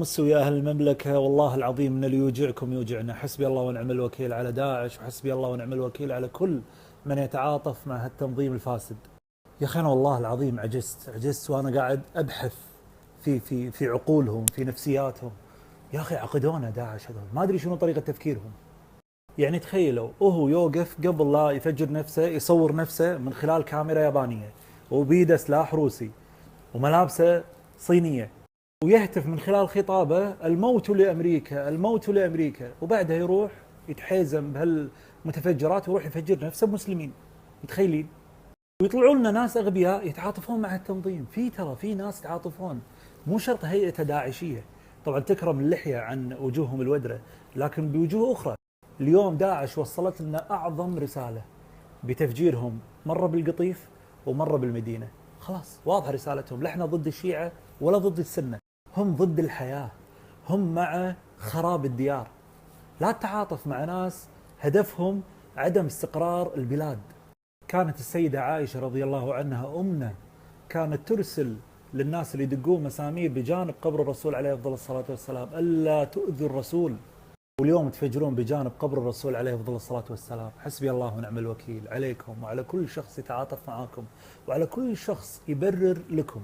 مسوا يا أهل المملكة، والله العظيم من اللي يوجعكم يوجعنا. حسبي الله ونعم الوكيل على داعش، وحسبي الله ونعم الوكيل على كل من يتعاطف مع هالتنظيم الفاسد. يا أخي أنا والله العظيم عجزت وأنا قاعد أبحث في عقولهم، في نفسياتهم. يا أخي عقدونا داعش هذول، ما أدري شنو طريقة تفكيرهم. يعني تخيلوا وهو يوقف قبل لا يفجر نفسه يصور نفسه من خلال كاميرا يابانية، وبيده سلاح روسي، وملابسه صينية، ويهتف من خلال خطابه الموت لأمريكا الموت لأمريكا، وبعدها يروح يتحيزم بهالمتفجرات ويروح يفجر نفسه بمسلمين. متخيلين؟ ويطلعوا لنا ناس أغبياء يتعاطفون مع التنظيم. ترى في ناس يتعاطفون، مو شرط هيئة داعشية. طبعا تكرم اللحية عن وجوههم الودرة، لكن بوجوه أخرى. اليوم داعش وصلت لنا أعظم رسالة بتفجيرهم، مرة بالقطيف ومرة بالمدينة. خلاص واضحة رسالتهم، لا احنا ضد الشيعة ولا ضد السنة، هم ضد الحياة، هم مع خراب الديار. لا تتعاطف مع ناس هدفهم عدم استقرار البلاد. كانت السيدة عائشة رضي الله عنها أمنا، كانت ترسل للناس اللي يدقون مسامير بجانب قبر الرسول عليه أفضل الصلاة والسلام ألا تؤذوا الرسول، واليوم تفجرون بجانب قبر الرسول عليه أفضل الصلاة والسلام. حسبي الله ونعم الوكيل عليكم وعلى كل شخص يتعاطف معاكم، وعلى كل شخص يبرر لكم.